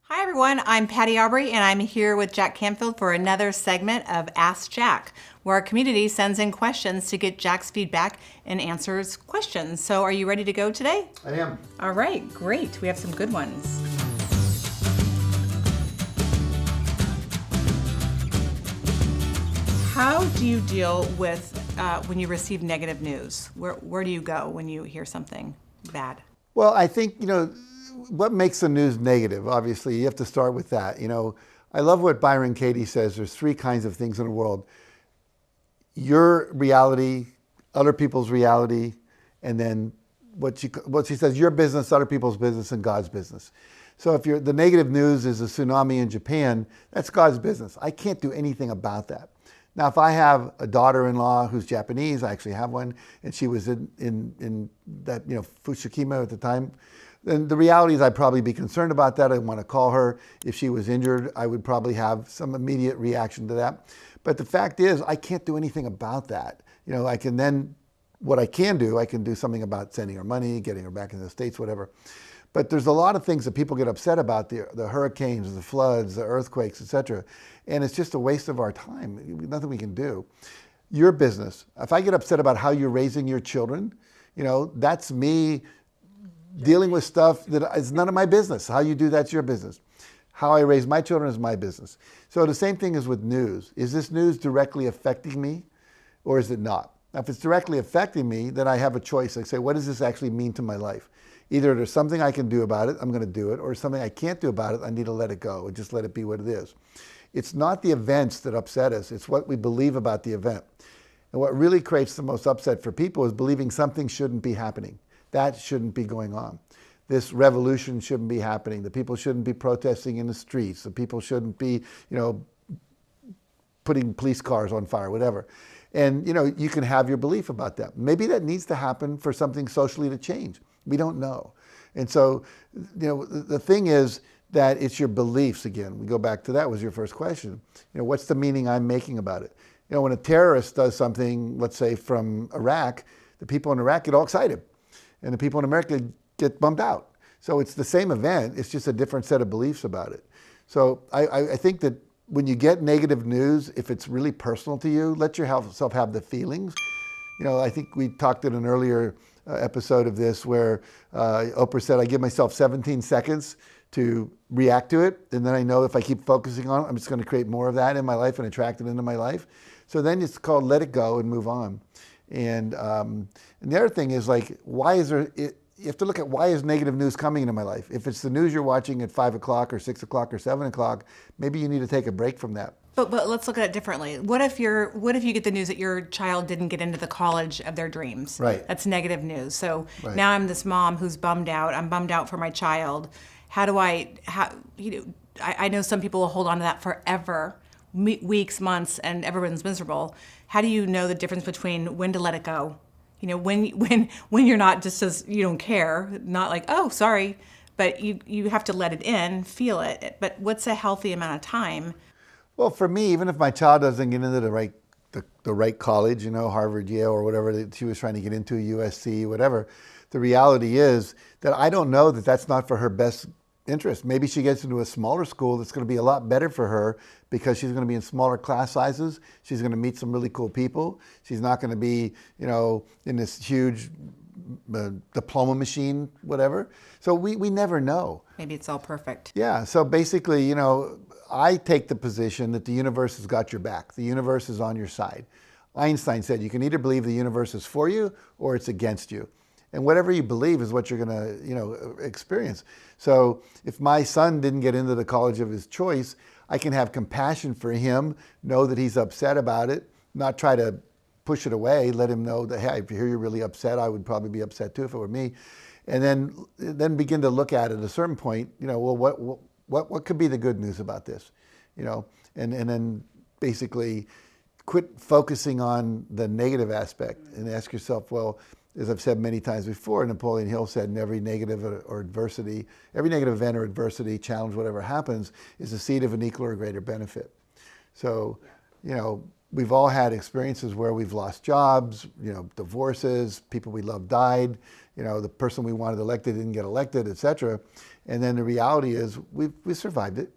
Hi everyone, I'm Patty Aubrey and I'm here with Jack Canfield for another segment of Ask Jack, where our community sends in questions to get Jack's feedback and answers questions. So are you ready to go today? I am. All right, great. We have some good ones. How do you deal with when you receive negative news? Where do you go when you hear something bad? Well, I think, what makes the news negative, obviously, you have to start with that. I love what Byron Katie says. There's three kinds of things in the world. Your reality, other people's reality, and then what she says, your business, other people's business, and God's business. So if the negative news is a tsunami in Japan, that's God's business. I can't do anything about that. Now, if I have a daughter-in-law who's Japanese, I actually have one, and she was in that, Fukushima at the time, then the reality is I'd probably be concerned about that. I'd want to call her. If she was injured, I would probably have some immediate reaction to that. But the fact is, I can't do anything about that. What I can do something about sending her money, getting her back in the States, whatever. But there's a lot of things that people get upset about, the hurricanes, the floods, the earthquakes, et cetera. And it's just a waste of our time. Nothing we can do. Your business, if I get upset about how you're raising your children, that's me dealing with stuff that is none of my business. How you do that's your business. How I raise my children is my business. So the same thing is with news. Is this news directly affecting me or is it not? Now, if it's directly affecting me, then I have a choice. I say, what does this actually mean to my life? Either there's something I can do about it, I'm going to do it, or something I can't do about it, I need to let it go and just let it be what it is. It's not the events that upset us, it's what we believe about the event. And what really creates the most upset for people is believing something shouldn't be happening. That shouldn't be going on. This revolution shouldn't be happening. The people shouldn't be protesting in the streets. The people shouldn't be, putting police cars on fire, whatever. And, you can have your belief about that. Maybe that needs to happen for something socially to change. We don't know. And so, the thing is that it's your beliefs again. We go back to that was your first question. What's the meaning I'm making about it? When a terrorist does something, let's say from Iraq, the people in Iraq get all excited. And the people in America get bummed out. So it's the same event, it's just a different set of beliefs about it. So I think that when you get negative news, if it's really personal to you, let yourself have the feelings. I think we talked in an earlier episode of this where Oprah said, I give myself 17 seconds to react to it. And then I know if I keep focusing on it, I'm just going to create more of that in my life and attract it into my life. So then it's called let it go and move on. And the other thing is you have to look at why is negative news coming into my life. If it's the news you're watching at 5 o'clock or 6 o'clock or 7 o'clock, maybe you need to take a break from that. But let's look at it differently. What if you get the news that your child didn't get into the college of their dreams? Right. That's negative news. So right. Now I'm this mom who's bummed out. I'm bummed out for my child. I know some people will hold on to that forever, weeks, months, and everyone's miserable. How do you know the difference between when to let it go? When you're not just as you don't care, not like, oh, sorry, but you have to let it in, feel it. But what's a healthy amount of time? Well, for me, even if my child doesn't get into the right college, Harvard, Yale, or whatever that she was trying to get into, USC, whatever, the reality is that I don't know that that's not for her best interest. Maybe she gets into a smaller school that's going to be a lot better for her because she's going to be in smaller class sizes. She's going to meet some really cool people. She's not going to be, in this huge diploma machine, whatever. So we never know. Maybe it's all perfect. Yeah. So basically, I take the position that the universe has got your back. The universe is on your side. Einstein said you can either believe the universe is for you or it's against you. And whatever you believe is what you're going to, experience. So if my son didn't get into the college of his choice, I can have compassion for him, know that he's upset about it, not try to push it away, let him know that, hey, I hear you're really upset. I would probably be upset too if it were me. And then begin to look at it at a certain point, well, what could be the good news about this? And then basically quit focusing on the negative aspect and ask yourself, well, as I've said many times before, Napoleon Hill said, in every negative event or adversity, challenge, whatever happens, is the seed of an equal or greater benefit. So, we've all had experiences where we've lost jobs, divorces, people we love died, the person we wanted elected didn't get elected, et cetera. And then the reality is we survived it.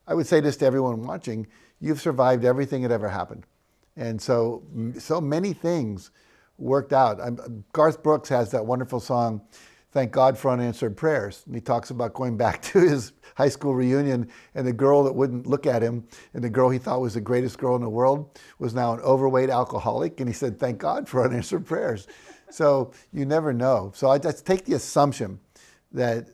I would say this to everyone watching, you've survived everything that ever happened. And so many things worked out. Garth Brooks has that wonderful song, Thank God for Unanswered Prayers. And he talks about going back to his high school reunion and the girl that wouldn't look at him and the girl he thought was the greatest girl in the world was now an overweight alcoholic. And he said, thank God for unanswered prayers. So you never know. So I just take the assumption that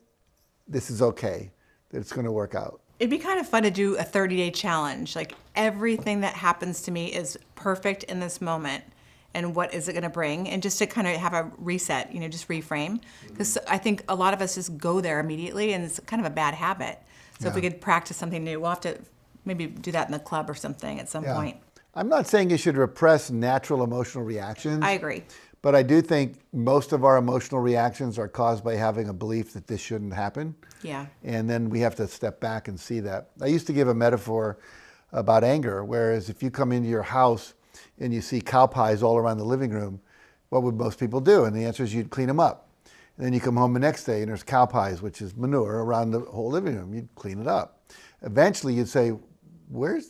this is okay, that it's going to work out. It'd be kind of fun to do a 30-day challenge. Like everything that happens to me is perfect in this moment. And what is it going to bring? And just to kind of have a reset, just reframe. Because I think a lot of us just go there immediately and it's kind of a bad habit. So if we could practice something new, we'll have to maybe do that in the club or something at some point. I'm not saying you should repress natural emotional reactions. I agree. But I do think most of our emotional reactions are caused by having a belief that this shouldn't happen. Yeah. And then we have to step back and see that. I used to give a metaphor about anger, whereas if you come into your house and you see cow pies all around the living room, what would most people do? And the answer is you'd clean them up. And then you come home the next day and there's cow pies, which is manure, around the whole living room. You'd clean it up. Eventually you'd say,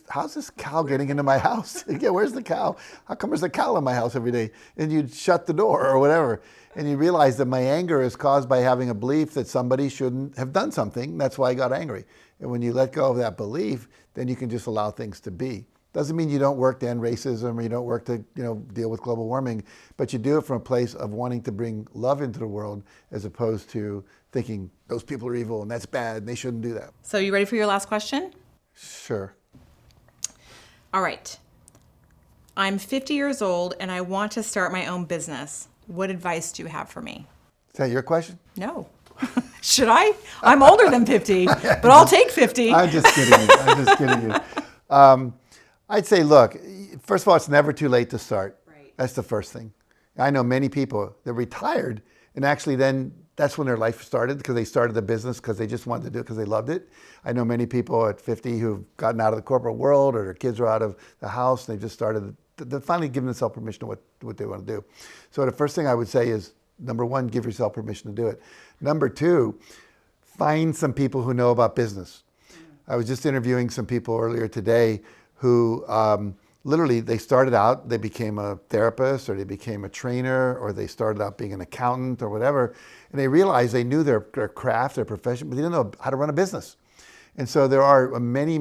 how's this cow getting into my house? Yeah, where's the cow? How come there's a cow in my house every day? And you'd shut the door or whatever. And you realize that my anger is caused by having a belief that somebody shouldn't have done something. That's why I got angry. And when you let go of that belief, then you can just allow things to be. Doesn't mean you don't work to end racism or you don't work to deal with global warming, but you do it from a place of wanting to bring love into the world as opposed to thinking those people are evil and that's bad and they shouldn't do that. So you ready for your last question? Sure. All right. I'm 50 years old and I want to start my own business. What advice do you have for me? Is that your question? No. Should I? I'm older than 50, but I'll take 50. I'm just kidding you. I'd say, look, first of all, it's never too late to start. Right. That's the first thing. I know many people that retired and actually then that's when their life started because they started the business because they just wanted to do it because they loved it. I know many people at 50 who've gotten out of the corporate world or their kids are out of the house and they've just started, they're finally giving themselves permission to what they want to do. So the first thing I would say is, number one, give yourself permission to do it. Number two, find some people who know about business. I was just interviewing some people earlier today who literally they started out, they became a therapist or they became a trainer or they started out being an accountant or whatever, and they realized they knew their craft, their profession, but they didn't know how to run a business. And so there are many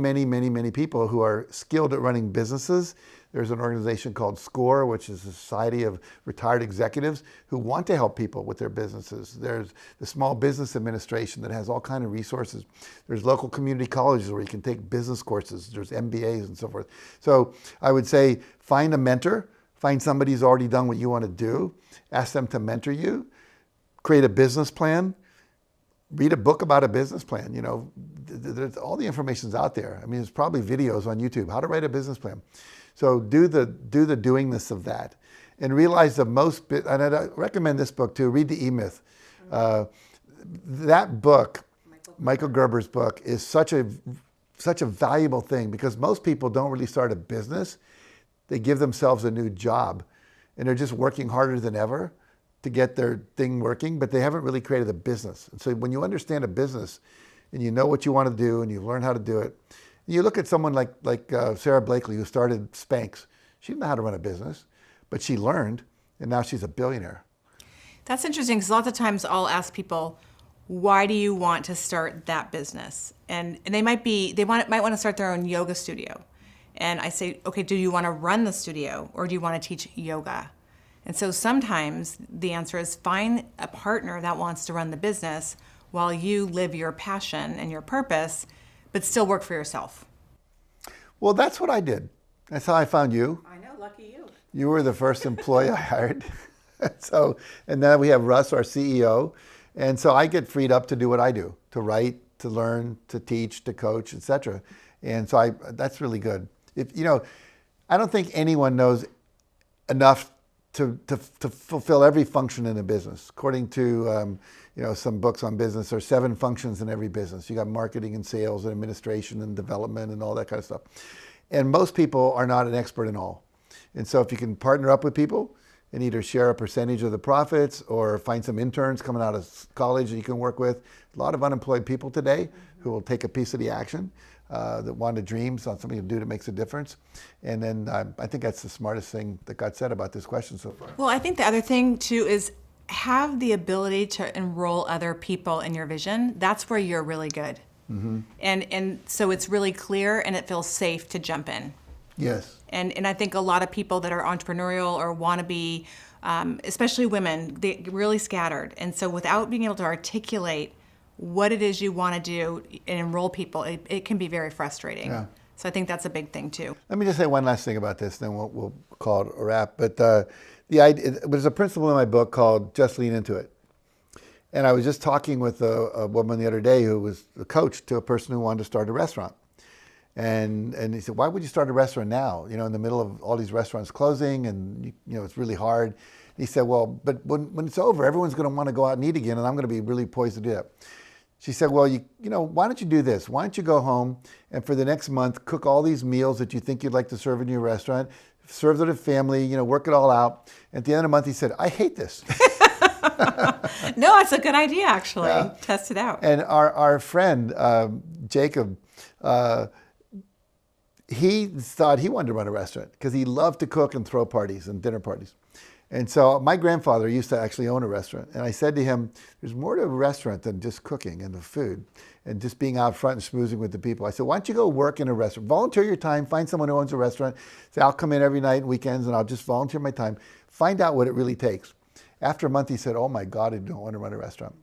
people who are skilled at running businesses. There's an organization called SCORE, which is a society of retired executives who want to help people with their businesses. There's the Small Business Administration that has all kinds of resources. There's local community colleges where you can take business courses. There's MBAs and so forth. So I would say find a mentor, find somebody who's already done what you want to do, ask them to mentor you, create a business plan, read a book about a business plan. There's, all the information's out there. I mean, there's probably videos on YouTube, how to write a business plan. So do the doingness of that and realize that and I recommend this book too, read The E-Myth. That book, Michael Gerber's book, is such a valuable thing because most people don't really start a business. They give themselves a new job and they're just working harder than ever to get their thing working, but they haven't really created a business. And so when you understand a business and you know what you want to do and you learn how to do it, you look at someone like Sarah Blakely who started Spanx. She didn't know how to run a business, but she learned and now she's a billionaire. That's interesting because lots of times I'll ask people, why do you want to start that business? And they might want to start their own yoga studio. And I say, okay, do you want to run the studio or do you want to teach yoga? And so sometimes the answer is find a partner that wants to run the business while you live your passion and your purpose, but still work for yourself. Well, that's what I did. That's how I found you. I know, lucky you. You were the first employee I hired. And then we have Russ, our CEO. And so I get freed up to do what I do, to write, to learn, to teach, to coach, etc. And so that's really good. I don't think anyone knows enough to fulfill every function in a business. According to some books on business, there are 7 functions in every business. You got marketing and sales and administration and development and all that kind of stuff. And most people are not an expert in all. And so if you can partner up with people and either share a percentage of the profits or find some interns coming out of college that you can work with. A lot of unemployed people today who will take a piece of the action, that want to dream on something to do that makes a difference. And then I think that's the smartest thing that got said about this question so far. Well, I think the other thing too is have the ability to enroll other people in your vision. That's where you're really good. And so it's really clear and it feels safe to jump in. Yes. And I think a lot of people that are entrepreneurial or want to be, especially women, they get really scattered. And so without being able to articulate what it is you want to do and enroll people, it can be very frustrating. Yeah. So I think that's a big thing too. Let me just say one last thing about this, then we'll call it a wrap. But the idea, there's a principle in my book called Just Lean Into It. And I was just talking with a woman the other day who was a coach to a person who wanted to start a restaurant. And he said, why would you start a restaurant now? You know, in the middle of all these restaurants closing and, you know, it's really hard. He said, well, but when it's over, everyone's going to want to go out and eat again, and I'm going to be really poised to do that. She said, well, you know, why don't you do this? Why don't you go home and for the next month, cook all these meals that you think you'd like to serve in your restaurant, serve them to family, you know, work it all out. At the end of the month, he said, I hate this. No, it's a good idea, actually. Yeah. Test it out. And our friend, Jacob, he thought he wanted to run a restaurant because he loved to cook and throw parties and dinner parties. And so my grandfather used to actually own a restaurant. And I said to him, there's more to a restaurant than just cooking and the food and just being out front and schmoozing with the people. I said, why don't you go work in a restaurant? Volunteer your time, find someone who owns a restaurant. Say, I'll come in every night and weekends and I'll just volunteer my time. Find out what it really takes. After a month, he said, oh my God, I don't want to run a restaurant.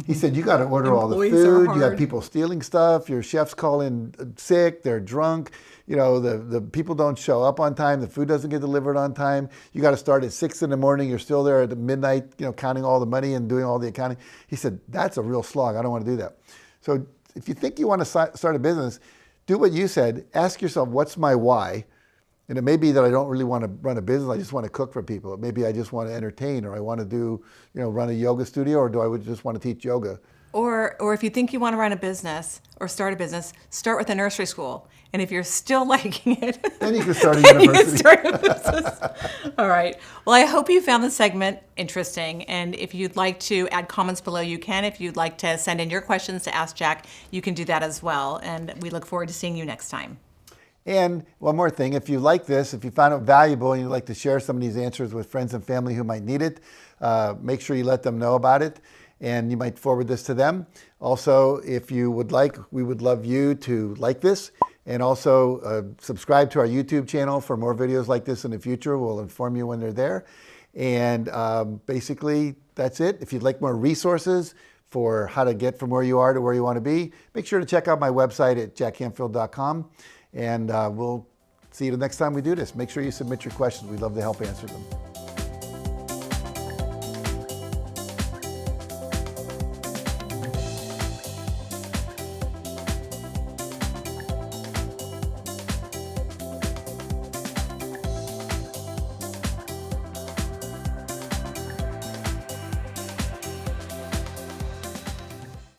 He said, you got to order all the food. You got people stealing stuff. Your chefs call in sick. They're drunk. You know, the people don't show up on time. The food doesn't get delivered on time. You got to start at 6 in the morning. You're still there at midnight, you know, counting all the money and doing all the accounting. He said, that's a real slog. I don't want to do that. So if you think you want to start a business, do what you said. Ask yourself, what's my why? And it may be that I don't really want to run a business. I just want to cook for people. Maybe I just want to entertain, or I want to do, you know, run a yoga studio, or do I just want to teach yoga? Or if you think you want to run a business or start a business, start with a nursery school. And if you're still liking it, then you can start a university. Start a business. All right. Well, I hope you found this segment interesting. And if you'd like to add comments below, you can. If you'd like to send in your questions to Ask Jack, you can do that as well. And we look forward to seeing you next time. And one more thing, if you like this, if you found it valuable and you'd like to share some of these answers with friends and family who might need it, make sure you let them know about it, and you might forward this to them. Also, if you would like, we would love you to like this, and also subscribe to our YouTube channel for more videos like this in the future. We'll inform you when they're there. And basically, that's it. If you'd like more resources for how to get from where you are to where you want to be, make sure to check out my website at JackCanfield.com. And we'll see you the next time we do this. Make sure you submit your questions. We'd love to help answer them.